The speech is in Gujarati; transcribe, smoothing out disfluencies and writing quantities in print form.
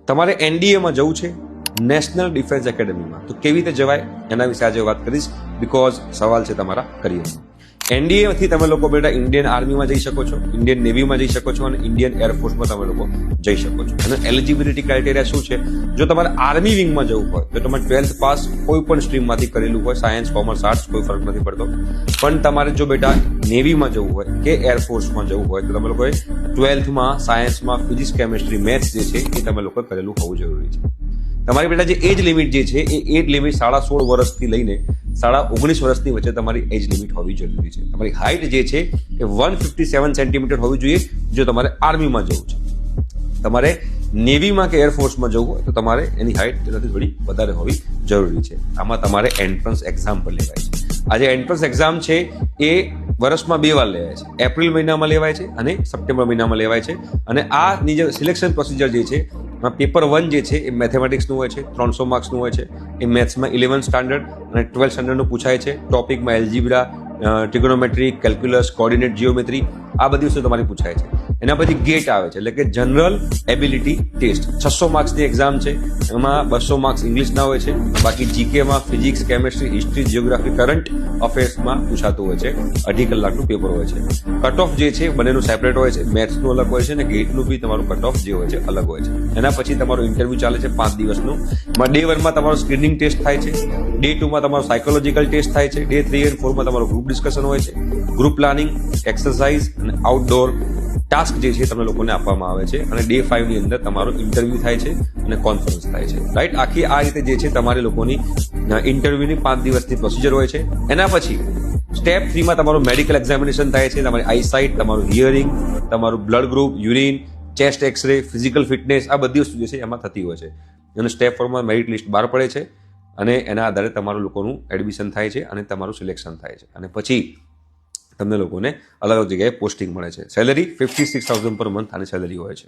તમારે એનડીએમાં જવું છે, નેશનલ ડિફેન્સ એકેડમીમાં, તો કેવી રીતે જવાય એના વિશે આજે વાત કરીશ, બિકોઝ સવાલ છે તમારા કરિયરમાં. એનડીએથી તમે લોકો બેટા ઇન્ડિયન આર્મીમાં જઈ શકો છો, ઇન્ડિયન નેવીમાં જઈ શકો છો અને ઇન્ડિયન એરફોર્સમાં તમે લોકો જઈ શકો છો. અને એલિજિબિલિટી ક્રાઇટેરિયા શું છે? જો તમારે આર્મી વિંગમાં જવું હોય તો તમારે 12th પાસ કોઈ પણ સ્ટ્રીમમાંથી કરેલું હોય, સાયન્સ, કોમર્સ, આર્ટ્સ, કોઈ ફરક નથી પડતો. પણ તમારે જો બેટા નેવીમાં જવું હોય કે એરફોર્સમાં જવું હોય તો તમે લોકોએ 12thમાં સાયન્સમાં ફિઝિક્સ, કેમેસ્ટ્રી, મેથ્સ જે છે એ તમે લોકો કરેલું હોવું જરૂરી છે. તમારી બેટા જે એજ લિમિટ જે છે એ એજ લિમિટ 16.5 વર્ષથી લઈને 19.5 વર્ષની વચ્ચે તમારી એજ લિમિટ હોવી જરૂરી છે. તમારી હાઇટ જે છે એ 157 સેન્ટીમીટર હોવી જોઈએ જો તમારે આર્મીમાં જવું છે. તમારે નેવીમાં કે એરફોર્સમાં જવું હોય તો તમારે એની હાઇટ તેનાથી થોડી વધારે હોવી જરૂરી છે. આમાં તમારે એન્ટ્રન્સ એક્ઝામ પર લેવાય છે. આ જે એન્ટ્રન્સ એક્ઝામ છે એ વર્ષમાં 2 વાર લેવાય છે. એપ્રિલ મહિનામાં લેવાય છે અને સપ્ટેમ્બર મહિનામાં લેવાય છે. અને આની જે સિલેક્શન પ્રોસિજર જે છે, પેપર 1 જે છે એ મેથેમેટિક્સનું હોય છે, 300 માર્ક્સનું હોય છે. એ મેથ્સમાં 11th સ્ટાન્ડર્ડ અને 12th સ્ટાન્ડર્ડનું પૂછાય છે. ટોપિકમાં algebra, trigonometry, calculus, coordinate geometry, આ બધી વસ્તુ તમારી પૂછાય છે. એના પછી ગેટ આવે છે, એટલે કે જનરલ એબિલિટી ટેસ્ટ. 600 માર્ક્સની એક્ઝામ છે. એમાં 200 માર્ક્સ ઇંગ્લિશના હોય છે. બાકી જીકેમાં physics, chemistry, history, geography, current અફેર્સમાં પૂછાતું હોય છે. 2.5 કલાકનું પેપર હોય છે. કટ ઓફ જે છે બંનેનું સેપરેટ હોય છે. મેથ્સનું અલગ હોય છે અને ગેટનું બી તમારું કટ ઓફ જે હોય છે અલગ હોય છે. એના પછી તમારું ઇન્ટરવ્યુ ચાલે છે 5 દિવસનું. ડે 1માં તમારો સ્ક્રીનિંગ ટેસ્ટ થાય છે. ડે 2માં તમારો સાયકોલોજીકલ ટેસ્ટ થાય છે. ડે 3 અને 4માં તમારો ગ્રુપ ડિસ્કશન હોય છે. ગ્રુપ પ્લાનિંગ, એક્સરસાઇઝ અને આઉટડોર ટાસ્ક જે છે તમને લોકોને આપવામાં આવે છે. અને ડે 5 ની અંદર તમારો ઇન્ટરવ્યુ થાય છે અને કોન્ફરન્સ થાય છે. રાઈટ, આખી આ રીતે જે છે તમારી લોકોની ઇન્ટરવ્યુની 5 દિવસની પ્રોસિજર હોય છે. એના પછી સ્ટેપ 3માં તમારું મેડિકલ એક્ઝામિનેશન થાય છે. તમારી આઈસાઇટ, તમારું હિયરિંગ, તમારું blood group, urine, chest X-ray, physical fitness, આ બધી વસ્તુ જે છે એમાં થતી હોય છે. અને સ્ટેપ 4માં મેરિટ લિસ્ટ બહાર પડે છે અને એના આધારે તમારું લોકોનું એડમિશન થાય છે અને તમારું સિલેક્શન થાય છે. અને પછી તમને લોકોને અલગ અલગ જગ્યાએ પોસ્ટિંગ મળે છે. સેલેરી 56,000 પર મંથ આની સેલેરી હોય છે.